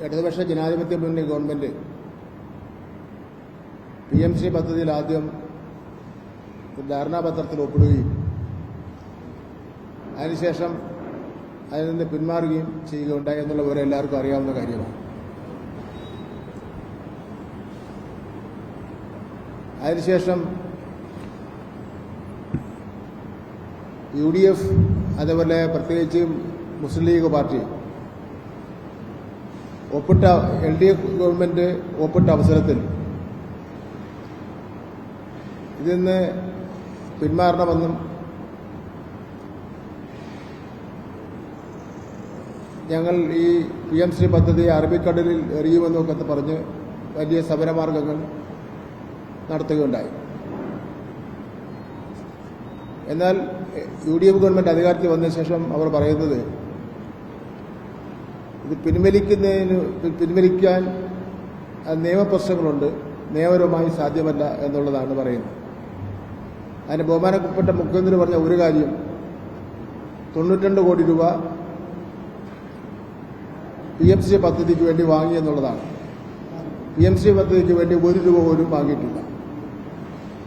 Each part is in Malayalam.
ഇടതുപക്ഷ ജനാധിപത്യ മുന്നണി ഗവൺമെന്റ് PMC പദ്ധതിയിൽ ആദ്യം ധാരണാപത്രത്തിൽ ഒപ്പിടുകയും അതിനുശേഷം അതിൽ നിന്ന് പിന്മാറുകയും ചെയ്യുകയുണ്ടായി എന്നുള്ള വിവരം എല്ലാവർക്കും അറിയാവുന്ന കാര്യമാണ്. അതിനുശേഷം UDF അതേപോലെ പ്രത്യേകിച്ച് മുസ്ലിം ലീഗ് പാർട്ടി ഒപ്പിട്ട LDF ഗവൺമെന്റ് ഒപ്പിട്ട അവസരത്തിൽ ഇതിൽ നിന്ന് പിന്മാറണമെന്നും ഞങ്ങൾ ഈ PMC പദ്ധതി അറബിക്കടലിൽ എറിയുമെന്നൊക്കെ പറഞ്ഞ് വലിയ സമരമാർഗങ്ങൾ നടത്തുകയുണ്ടായി. എന്നാൽ UDF ഗവൺമെന്റ് അധികാരത്തിൽ വന്ന ശേഷം അവർ പറയുന്നത് ഇത് പിൻവലിക്കാൻ നിയമപ്രശ്നങ്ങളുണ്ട്, നിയമപരമായി സാധ്യമല്ല എന്നുള്ളതാണ് പറയുന്നത്. അതിന് ബഹുമാനപ്പെട്ട മുഖ്യമന്ത്രി പറഞ്ഞ ഒരു കാര്യം 92 കോടി രൂപ PMC പദ്ധതിക്ക് വേണ്ടി വാങ്ങി എന്നുള്ളതാണ്. PMC പദ്ധതിക്ക് വേണ്ടി 1 രൂപ പോലും വാങ്ങിയിട്ടില്ല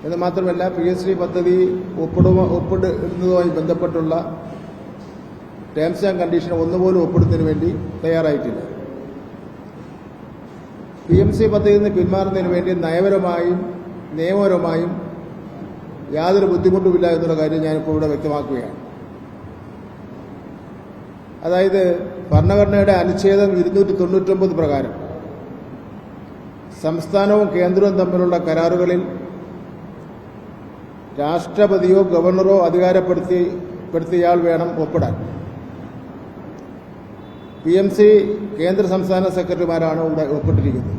എന്ന് മാത്രമല്ല, PMC പദ്ധതി ഒപ്പിടുന്നതുമായി ബന്ധപ്പെട്ടുള്ള ടേംസ് ആൻഡ് കണ്ടീഷൻ ഒന്നുപോലും ഒപ്പിടുന്നതിന് വേണ്ടി തയ്യാറായിട്ടില്ല. PMC പദ്ധതിയിൽ നിന്ന് പിന്മാറുന്നതിന് വേണ്ടി നയപരമായും നിയമപരമായും യാതൊരു ബുദ്ധിമുട്ടുമില്ല എന്നുള്ള കാര്യം ഞാനിപ്പോൾ ഇവിടെ വ്യക്തമാക്കുകയാണ്. അതായത് ഭരണഘടനയുടെ അനുച്ഛേദം 299 പ്രകാരം സംസ്ഥാനവും കേന്ദ്രവും തമ്മിലുള്ള കരാറുകളിൽ രാഷ്ട്രപതിയോ ഗവർണറോ അധികാരപ്പെടുത്തിയയാൾ വേണം ഒപ്പിടാൻ. PMC കേന്ദ്ര സംസ്ഥാന സെക്രട്ടറിമാരാണ് ഇവിടെ ഒപ്പിട്ടിരിക്കുന്നത്.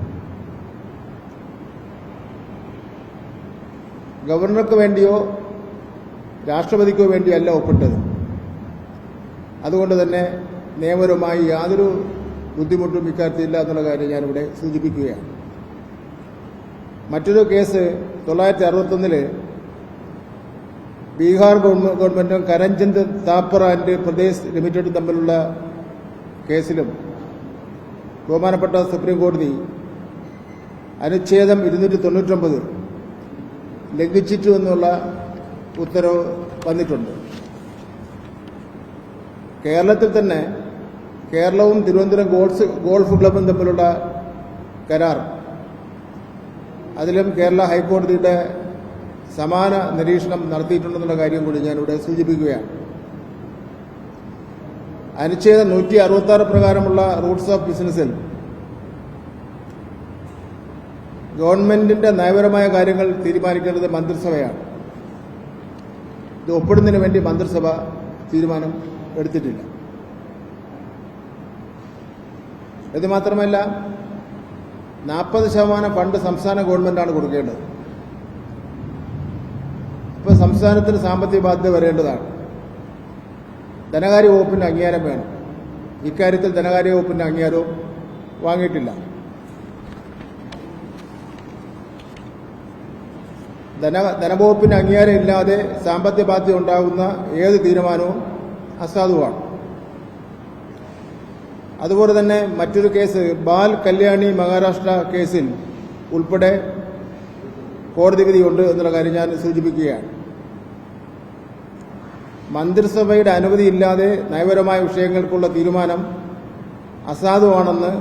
ഗവർണർക്ക് വേണ്ടിയോ രാഷ്ട്രപതിക്കോ വേണ്ടിയല്ല ഒപ്പിട്ടത്. അതുകൊണ്ട് തന്നെ നിയമപരമായി യാതൊരു ബുദ്ധിമുട്ടും ഇക്കാര്യത്തിലില്ല എന്നുള്ള കാര്യം ഞാനിവിടെ സൂചിപ്പിക്കുകയാണ്. മറ്റൊരു കേസ് 1961 ബീഹാർ ഗവൺമെന്റും കരംചന്ദ് താപ്പർ ആൻഡ് പ്രദേശ് ലിമിറ്റഡും തമ്മിലുള്ള കേസിലും ബഹുമാനപ്പെട്ട സുപ്രീം കോടതി അനുച്ഛേദം 299 ലംഘിച്ചിട്ടു എന്നുള്ള ഉത്തരവ് വന്നിട്ടുണ്ട്. കേരളത്തിൽ തന്നെ കേരളവും തിരുവനന്തപുരം ഗോൾഫ് ക്ലബും തമ്മിലുള്ള കരാർ, അതിലും കേരള ഹൈക്കോടതിയുടെ സമാന നിരീക്ഷണം നടത്തിയിട്ടുണ്ടെന്നുള്ള കാര്യം കൂടി ഞാനിവിടെ സൂചിപ്പിക്കുകയാണ്. അനുച്ഛേദം 166 പ്രകാരമുള്ള റൂട്ട്സ് ഓഫ് ബിസിനസിൽ ഗവൺമെന്റിന്റെ നയപരമായ കാര്യങ്ങൾ തീരുമാനിക്കേണ്ടത് മന്ത്രിസഭയാണ്. ഇത് ഒപ്പിടുന്നതിന് വേണ്ടി മന്ത്രിസഭ തീരുമാനം എടുത്തിട്ടില്ല. ഇത് മാത്രമല്ല, 40% ഫണ്ട് സംസ്ഥാന ഗവൺമെന്റാണ് കൊടുക്കേണ്ടത്. ഇപ്പോൾ സംസ്ഥാനത്തിന് സാമ്പത്തിക ബാധ്യത വരേണ്ടതാണ്. ധനകാര്യ വകുപ്പിന്റെ അംഗീകാരം വേണം. ഇക്കാര്യത്തിൽ ധനകാര്യ വകുപ്പിന്റെ അംഗീകാരവും വാങ്ങിയിട്ടില്ല. ധനവകുപ്പിന്റെ അംഗീകാരം ഇല്ലാതെ സാമ്പത്തിക ബാധ്യത ഉണ്ടാകുന്ന ഏത് തീരുമാനവും അസാധുവാണ്. അതുപോലെ തന്നെ മറ്റൊരു കേസ് ബാൽ കല്യാണി മഹാരാഷ്ട്ര കേസിൽ ഉൾപ്പെടെ കോടതി വിധിയുണ്ട് എന്നുള്ള കാര്യം ഞാൻ സൂചിപ്പിക്കുകയാണ്. മന്ത്രിസഭയുടെ അനുമതിയില്ലാതെ നയപരമായ വിഷയങ്ങൾക്കുള്ള തീരുമാനം അസാധുവാണെന്ന്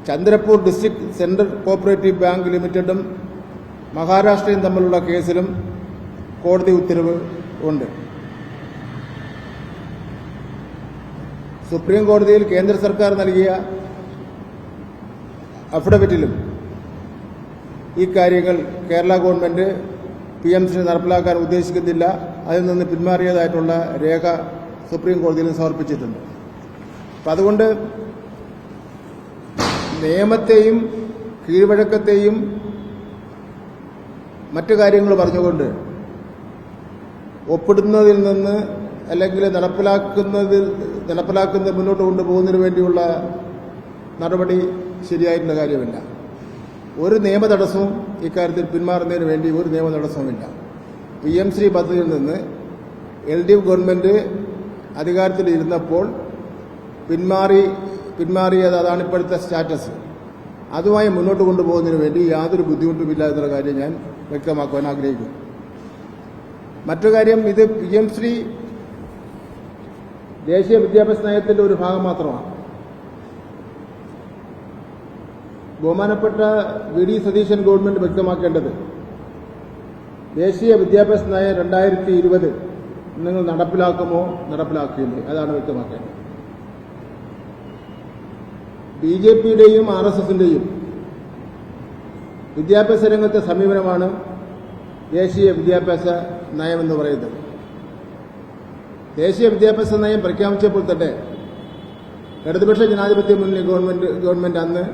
Chandrapur district central cooperative bank ലിമിറ്റഡും മഹാരാഷ്ട്രയും തമ്മിലുള്ള കേസിലും കോടതി ഉത്തരവ് ഉണ്ട്. സുപ്രീം കോടതിയിൽ കേന്ദ്ര സർക്കാർ നൽകിയ അഫിഡവിറ്റിലും ഈ കാര്യങ്ങൾ കേരള ഗവൺമെന്റ് PMC നടപ്പിലാക്കാൻ ഉദ്ദേശിക്കുന്നില്ല, അതിൽ നിന്ന് പിന്മാറിയതായിട്ടുള്ള രേഖ സുപ്രീം കോടതിയിലും സമർപ്പിച്ചിട്ടുണ്ട്. അപ്പം അതുകൊണ്ട് നിയമത്തെയും കീഴ്വഴക്കത്തെയും മറ്റു കാര്യങ്ങൾ പറഞ്ഞുകൊണ്ട് ഒപ്പിടുന്നതിൽ നിന്ന് അല്ലെങ്കിൽ നടപ്പിലാക്കുന്ന മുന്നോട്ട് കൊണ്ടുപോകുന്നതിന് വേണ്ടിയുള്ള നടപടി ശരിയായിട്ടുള്ള കാര്യമല്ല. ഒരു നിയമ തടസ്സവും ഇക്കാര്യത്തിൽ പിന്മാറുന്നതിന് വേണ്ടി ഒരു നിയമ തടസ്സവുമില്ല. PMC പദ്ധതിയിൽ നിന്ന് LDF ഗവൺമെന്റ് അധികാരത്തിലിരുന്നപ്പോൾ പിന്മാറിയത്, അതാണ് ഇപ്പോഴത്തെ സ്റ്റാറ്റസ്. അതുമായി മുന്നോട്ട് കൊണ്ടുപോകുന്നതിന് വേണ്ടി യാതൊരു ബുദ്ധിമുട്ടുമില്ല എന്നുള്ള കാര്യം ഞാൻ വ്യക്തമാക്കുവാൻ ആഗ്രഹിക്കുന്നു. മറ്റു കാര്യം, ഇത് PM ശ്രീ ദേശീയ വിദ്യാഭ്യാസ നയത്തിന്റെ ഒരു ഭാഗം മാത്രമാണ്. ബഹുമാനപ്പെട്ട VD സതീശൻ ഗവൺമെന്റ് വ്യക്തമാക്കേണ്ടത് ദേശീയ വിദ്യാഭ്യാസ നയം 2020 നിങ്ങൾ നടപ്പിലാക്കുമോ നടപ്പിലാക്കിയില്ലേ, അതാണ് വ്യക്തമാക്കേണ്ടത്. BJPയുടെയും RSSന്റെയും വിദ്യാഭ്യാസ രംഗത്തെ സമീപനമാണ് ദേശീയ വിദ്യാഭ്യാസ നയമെന്ന് പറയുന്നത്. ദേശീയ വിദ്യാഭ്യാസ നയം പ്രഖ്യാപിച്ചപ്പോൾ തന്നെ ഇടതുപക്ഷ ജനാധിപത്യ മുന്നണി ഗവൺമെന്റ് അന്ന്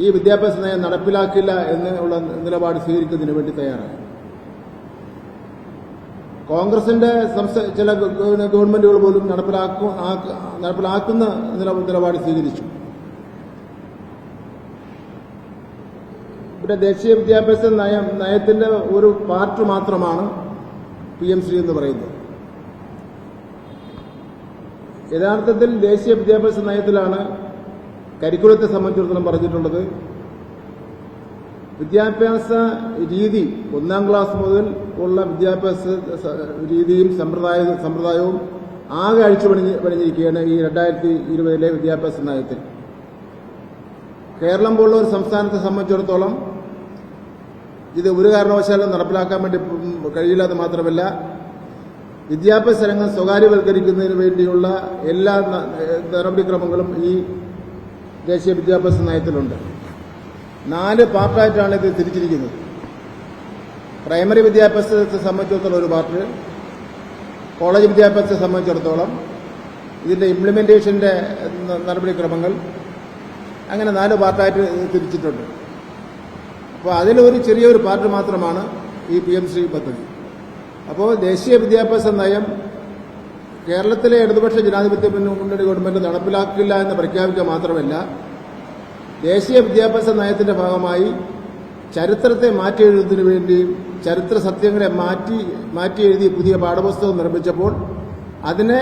ഈ വിദ്യാഭ്യാസ നയം നടപ്പിലാക്കില്ല എന്നുള്ള നിലപാട് സ്വീകരിക്കുന്നതിന് വേണ്ടി തയ്യാറായി. കോൺഗ്രസിന്റെ ചില ഗവൺമെന്റുകൾ പോലും നടപ്പിലാക്കുന്ന നിലപാട് സ്വീകരിച്ചു. ഇവിടെ ദേശീയ വിദ്യാഭ്യാസ നയത്തിന്റെ ഒരു പാർട്ട് മാത്രമാണ് PM ശ്രീ എന്ന് പറയുന്നത്. യഥാർത്ഥത്തിൽ ദേശീയ വിദ്യാഭ്യാസ നയത്തിലാണ് കരിക്കുലത്തെ സംബന്ധിച്ചിടത്തോളം പറഞ്ഞിട്ടുള്ളത്, വിദ്യാഭ്യാസ രീതി 1ാം ക്ലാസ് മുതൽ ഉള്ള വിദ്യാഭ്യാസ രീതിയും സമ്പ്രദായവും ആകെ അഴിച്ചുപണിഞ്ഞിരിക്കുകയാണ് ഈ 2020 വിദ്യാഭ്യാസ നയത്തിൽ. കേരളം പോലുള്ള ഒരു സംസ്ഥാനത്തെ സംബന്ധിച്ചിടത്തോളം ഇത് ഒരു കാരണവശാലും നടപ്പിലാക്കാൻ വേണ്ടി കഴിയില്ലാതെ മാത്രമല്ല, വിദ്യാഭ്യാസ രംഗം സ്വകാര്യവൽക്കരിക്കുന്നതിന് വേണ്ടിയുള്ള എല്ലാ നടപടിക്രമങ്ങളും ഈ ദേശീയ വിദ്യാഭ്യാസ നയത്തിലുണ്ട്. 4 പാർട്ടായിട്ടാണ് ഇത് തിരിച്ചിരിക്കുന്നത്. പ്രൈമറി വിദ്യാഭ്യാസത്തെ സംബന്ധിച്ചിടത്തോളം ഒരു പാർട്ട്, കോളേജ് വിദ്യാഭ്യാസത്തെ സംബന്ധിച്ചിടത്തോളം ഇതിന്റെ ഇംപ്ലിമെന്റേഷന്റെ നടപടിക്രമങ്ങൾ, അങ്ങനെ 4 പാർട്ടായിട്ട് തിരിച്ചിട്ടുണ്ട്. അപ്പോൾ അതിലൊരു ചെറിയൊരു പാർട്ട് മാത്രമാണ് ഈ PM ശ്രീ പദ്ധതി. അപ്പോൾ ദേശീയ വിദ്യാഭ്യാസ നയം കേരളത്തിലെ ഇടതുപക്ഷ ജനാധിപത്യ മുന്നണി ഗവൺമെന്റ് നടപ്പിലാക്കില്ല എന്ന് പ്രഖ്യാപിക്കുക മാത്രമല്ല, ദേശീയ വിദ്യാഭ്യാസ നയത്തിന്റെ ഭാഗമായി ചരിത്രത്തെ മാറ്റി എഴുതുന്നതിന് വേണ്ടി ചരിത്ര സത്യങ്ങളെ മാറ്റി എഴുതി പുതിയ പാഠപുസ്തകം നിർമ്മിച്ചപ്പോൾ അതിനെ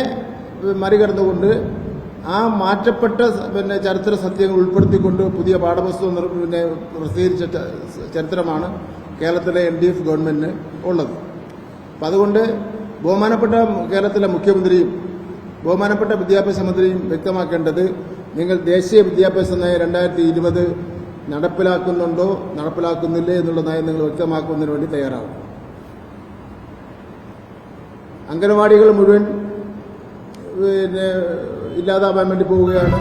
മറികടന്നുകൊണ്ട് ആ മാറ്റപ്പെട്ട ചരിത്ര സത്യങ്ങൾ ഉൾപ്പെടുത്തിക്കൊണ്ട് പുതിയ പാഠപുസ്തകം പ്രസിദ്ധീകരിച്ച ചരിത്രമാണ് കേരളത്തിലെ LDF ഗവൺമെന്റിന് ഉള്ളത്. അപ്പം അതുകൊണ്ട് ബഹുമാനപ്പെട്ട കേരളത്തിലെ മുഖ്യമന്ത്രിയും ബഹുമാനപ്പെട്ട വിദ്യാഭ്യാസ മന്ത്രിയും വ്യക്തമാക്കേണ്ടത്, നിങ്ങൾ ദേശീയ വിദ്യാഭ്യാസ നയം 2020 നടപ്പിലാക്കുന്നുണ്ടോ നടപ്പിലാക്കുന്നില്ലേ എന്നുള്ള നയം നിങ്ങൾ വ്യക്തമാക്കുന്നതിന് വേണ്ടി തയ്യാറാവും. അംഗനവാടികൾ മുഴുവൻ ഇല്ലാതാവാൻ വേണ്ടി പോവുകയാണ്.